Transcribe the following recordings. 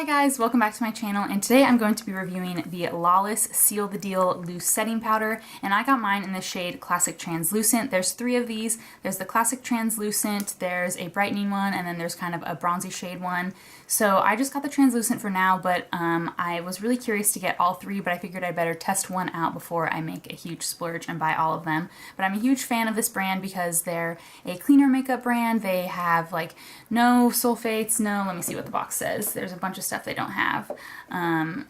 guys, welcome back to my channel, and today I'm going to be reviewing the Lawless Seal the Deal Loose Setting Powder, and I got mine in the shade Classic Translucent. There's three of these. There's the Classic Translucent, there's a brightening one, and then there's kind of a bronzy shade one. So I just got the translucent for now, but I was really curious to get all three, but I figured I'd better test one out before I make a huge splurge and buy all of them. But I'm a huge fan of this brand because they're a cleaner makeup brand. They have like no sulfates, let me see what the box says. There's a bunch of stuff they don't have.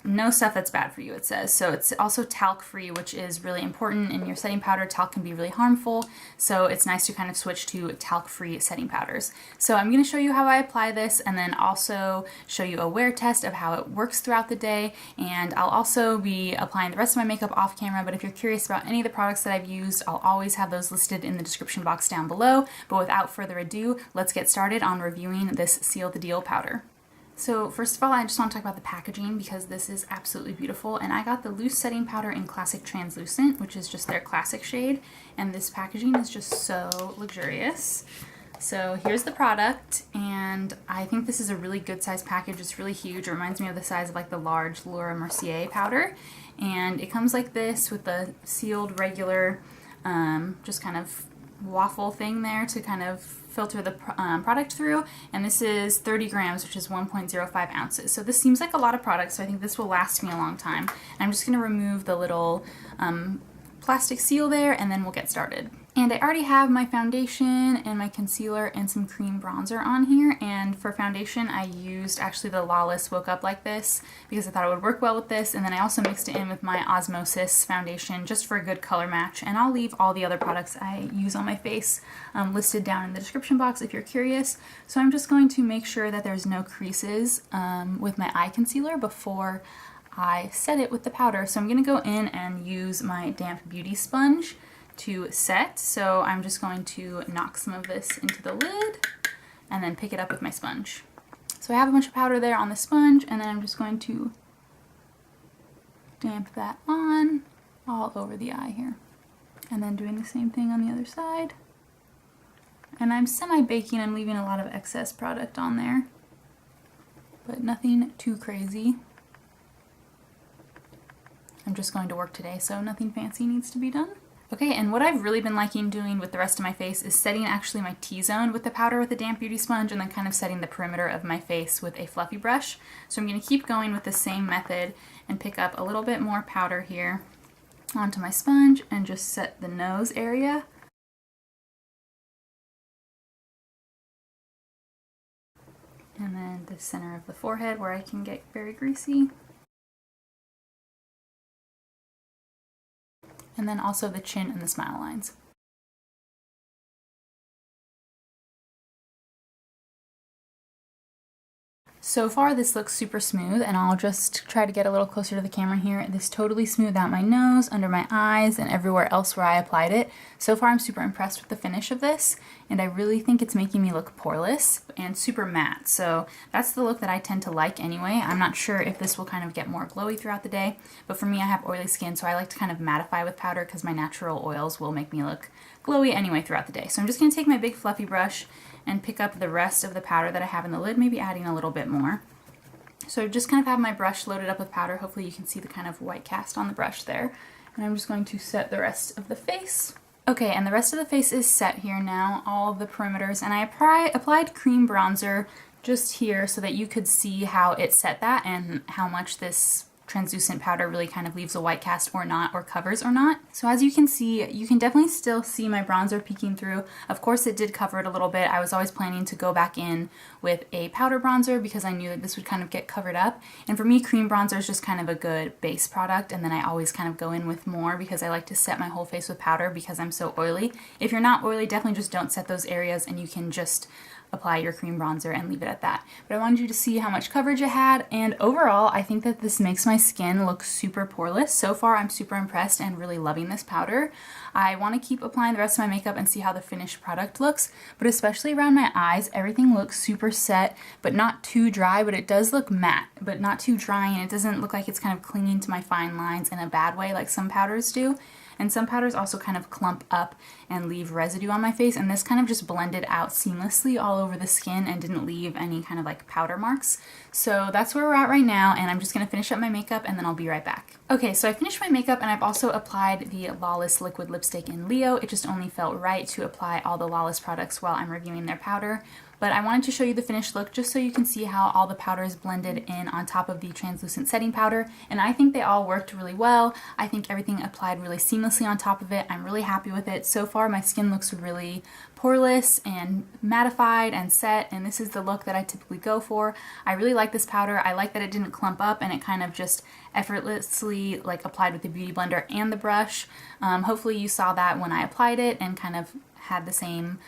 No stuff that's bad for you, it says. So it's also talc free, which is really important in your setting powder. Talc can be really harmful, so it's nice to kind of switch to talc free setting powders. So I'm going to show you how I apply this, and then also show you a wear test of how it works throughout the day, and I'll also be applying the rest of my makeup off camera. But if you're curious about any of the products that I've used, I'll always have those listed in the description box down below. But without further ado, let's get started on reviewing this Seal the Deal powder. So first of all, I just want to talk about the packaging because this is absolutely beautiful, and I got the loose setting powder in Classic Translucent, which is just their classic shade, and this packaging is just so luxurious. So here's the product, and I think this is a really good size package. It's really huge. It reminds me of the size of like the large Laura Mercier powder, and it comes like this with the sealed regular just kind of waffle thing there to kind of filter the product through, and this is 30 grams, which is 1.05 ounces. So this seems like a lot of product, so I think this will last me a long time. And I'm just going to remove the little plastic seal there, and then we'll get started. And I already have my foundation and my concealer and some cream bronzer on here, and for foundation I used actually the Lawless Woke Up Like This because I thought it would work well with this, and then I also mixed it in with my Osmosis foundation just for a good color match. And I'll leave all the other products I use on my face listed down in the description box if you're curious. So I'm just going to make sure that there's no creases with my eye concealer before I set it with the powder. So I'm going to go in and use my damp beauty sponge to set. So I'm just going to knock some of this into the lid and then pick it up with my sponge. So I have a bunch of powder there on the sponge, and then I'm just going to damp that on all over the eye here. And then doing the same thing on the other side. And I'm semi-baking. I'm leaving a lot of excess product on there, but nothing too crazy. I'm just going to work today, so nothing fancy needs to be done. Okay, and what I've really been liking doing with the rest of my face is setting actually my T-zone with the powder with the damp beauty sponge, and then kind of setting the perimeter of my face with a fluffy brush. So I'm going to keep going with the same method and pick up a little bit more powder here onto my sponge and just set the nose area. And then the center of the forehead where I can get very greasy. And then also the chin and the smile lines. So far this looks super smooth, and I'll just try to get a little closer to the camera here. This totally smoothed out my nose, under my eyes, and everywhere else where I applied it. So far I'm super impressed with the finish of this, and I really think it's making me look poreless and super matte. So that's the look that I tend to like anyway. I'm not sure if this will kind of get more glowy throughout the day, but for me, I have oily skin, so I like to kind of mattify with powder because my natural oils will make me look glowy anyway throughout the day. So I'm just going to take my big fluffy brush and pick up the rest of the powder that I have in the lid, maybe adding a little bit more. So I just kind of have my brush loaded up with powder. Hopefully you can see the kind of white cast on the brush there. And I'm just going to set the rest of the face. Okay, and the rest of the face is set here now, all of the perimeters, and I applied cream bronzer just here so that you could see how it set that and how much this translucent powder really kind of leaves a white cast or not, or covers or not. So as you can see, you can definitely still see my bronzer peeking through. Of course it did cover it a little bit. I was always planning to go back in with a powder bronzer because I knew that this would kind of get covered up. And for me, cream bronzer is just kind of a good base product, and then I always kind of go in with more because I like to set my whole face with powder because I'm so oily. If you're not oily, definitely just don't set those areas, and you can just apply your cream bronzer and leave it at that. But I wanted you to see how much coverage it had, and overall I think that this makes my skin look super poreless. So far I'm super impressed and really loving this powder. I want to keep applying the rest of my makeup and see how the finished product looks, but especially around my eyes, everything looks super set, but not too dry, but it does look matte, but not too dry, and it doesn't look like it's kind of clinging to my fine lines in a bad way like some powders do. and some powders also kind of clump up and leave residue on my face, and this kind of just blended out seamlessly all over the skin and didn't leave any kind of like powder marks. So that's where we're at right now, and I'm just gonna finish up my makeup and then I'll be right back. Okay, so I finished my makeup and I've also applied the Lawless liquid lipstick in Leo. It just only felt right to apply all the Lawless products while I'm reviewing their powder. But I wanted to show you the finished look just so you can see how all the powder is blended in on top of the translucent setting powder. And I think they all worked really well. I think everything applied really seamlessly on top of it. I'm really happy with it. So far my skin looks really poreless and mattified and set, and this is the look that I typically go for. I really like this powder. I like that it didn't clump up and it kind of just effortlessly like applied with the beauty blender and the brush. Hopefully you saw that when I applied it and kind of had the same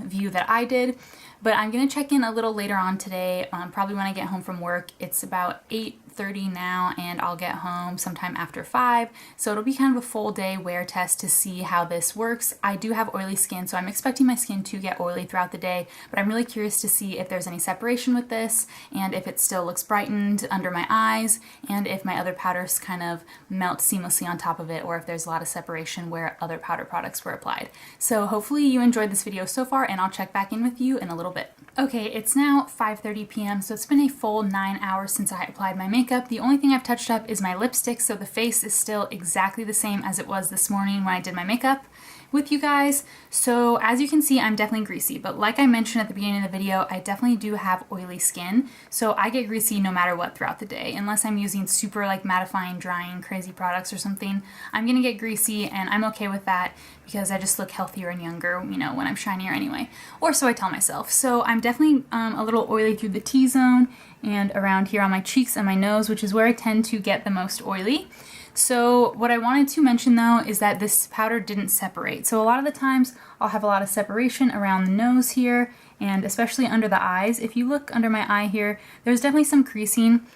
view that I did. But I'm gonna check in a little later on today, probably when I get home from work. It's about 8:30 now and I'll get home sometime after 5. So it'll be kind of a full day wear test to see how this works. I do have oily skin, so I'm expecting my skin to get oily throughout the day, but I'm really curious to see if there's any separation with this and if it still looks brightened under my eyes and if my other powders kind of melt seamlessly on top of it, or if there's a lot of separation where other powder products were applied. So hopefully you enjoyed this video so far, and I'll check back in with you in a little bit. Okay, it's now 5:30 p.m. so it's been a full 9 hours since I applied my makeup. The only thing I've touched up is my lipstick, so the face is still exactly the same as it was this morning when I did my makeup with you guys. So as you can see, I'm definitely greasy, but like I mentioned at the beginning of the video, I definitely do have oily skin, so I get greasy no matter what throughout the day. Unless I'm using super like mattifying, drying, crazy products or something, I'm gonna get greasy, and I'm okay with that because I just look healthier and younger, you know, when I'm shinier anyway. Or so I tell myself. So I'm definitely a little oily through the T-zone and around here on my cheeks and my nose, which is where I tend to get the most oily. So what I wanted to mention though is that this powder didn't separate. So a lot of the times I'll have a lot of separation around the nose here and especially under the eyes. If you look under my eye here, there's definitely some creasing.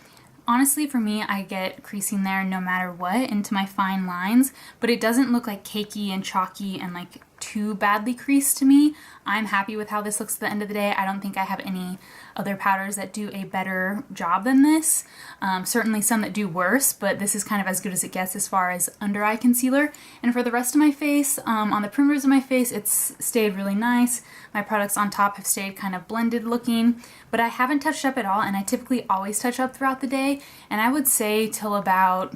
Honestly, for me, I get creasing there no matter what into my fine lines, but it doesn't look like cakey and chalky and like too badly creased to me. I'm happy with how this looks at the end of the day. I don't think I have any other powders that do a better job than this. Certainly some that do worse, but this is kind of as good as it gets as far as under eye concealer. And for the rest of my face, on the perimeters of my face, it's stayed really nice. My products on top have stayed kind of blended looking, but I haven't touched up at all, and I typically always touch up throughout the day, and I would say till about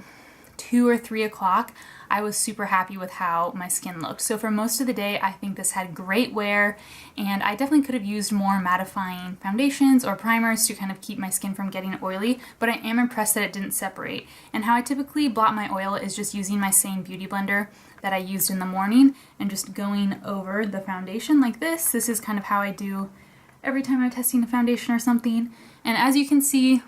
2 or 3 o'clock, I was super happy with how my skin looked. So for most of the day, I think this had great wear, and I definitely could have used more mattifying foundations or primers to kind of keep my skin from getting oily, but I am impressed that it didn't separate. And how I typically blot my oil is just using my same beauty blender that I used in the morning and just going over the foundation like this. This is kind of how I do every time I'm testing a foundation or something. And as you can see,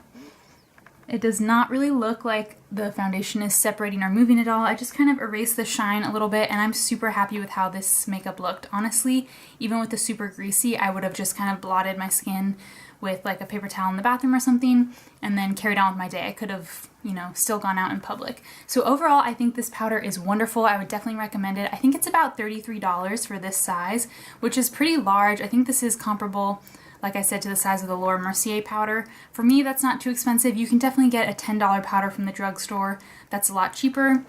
it does not really look like the foundation is separating or moving at all. I just kind of erased the shine a little bit, and I'm super happy with how this makeup looked. Honestly, even with the super greasy, I would have just kind of blotted my skin with like a paper towel in the bathroom or something and then carried on with my day. I could have, you know, still gone out in public. So overall, I think this powder is wonderful. I would definitely recommend it. I think it's about $33 for this size, which is pretty large. I think this is comparable, like I said, to the size of the Laura Mercier powder. For me, that's not too expensive. You can definitely get a $10 powder from the drugstore that's a lot cheaper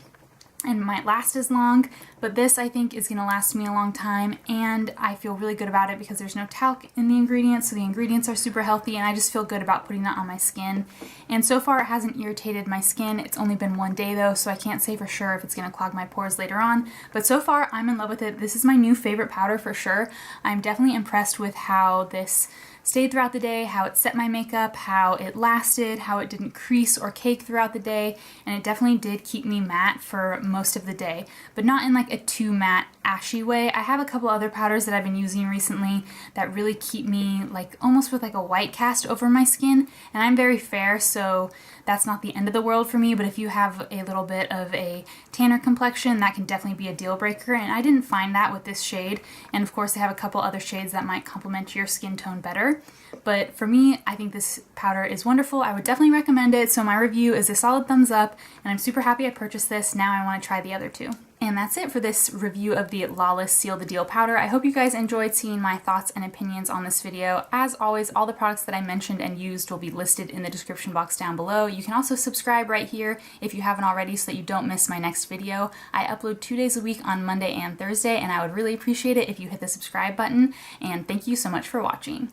and might last as long, but this I think is gonna last me a long time, and I feel really good about it because there's no talc in the ingredients, so the ingredients are super healthy, and I just feel good about putting that on my skin. And so far it hasn't irritated my skin. It's only been 1 day though, so I can't say for sure if it's gonna clog my pores later on, but so far I'm in love with it. This is my new favorite powder for sure. I'm definitely impressed with how this stayed throughout the day, how it set my makeup, how it lasted, how it didn't crease or cake throughout the day, and it definitely did keep me matte for most of the day, but not in like a too matte ashy way. I have a couple other powders that I've been using recently that really keep me like almost with like a white cast over my skin, and I'm very fair, so that's not the end of the world for me, but if you have a little bit of a tanner complexion, that can definitely be a deal breaker, and I didn't find that with this shade. And of course I have a couple other shades that might complement your skin tone better, but for me, I think this powder is wonderful. I would definitely recommend it, so my review is a solid thumbs up, and I'm super happy I purchased this. Now I want to try the other two. And that's it for this review of the Lawless Seal the Deal powder. I hope you guys enjoyed seeing my thoughts and opinions on this video. As always, all the products that I mentioned and used will be listed in the description box down below. You can also subscribe right here if you haven't already so that you don't miss my next video. I upload 2 days a week on Monday and Thursday, and I would really appreciate it if you hit the subscribe button. And thank you so much for watching.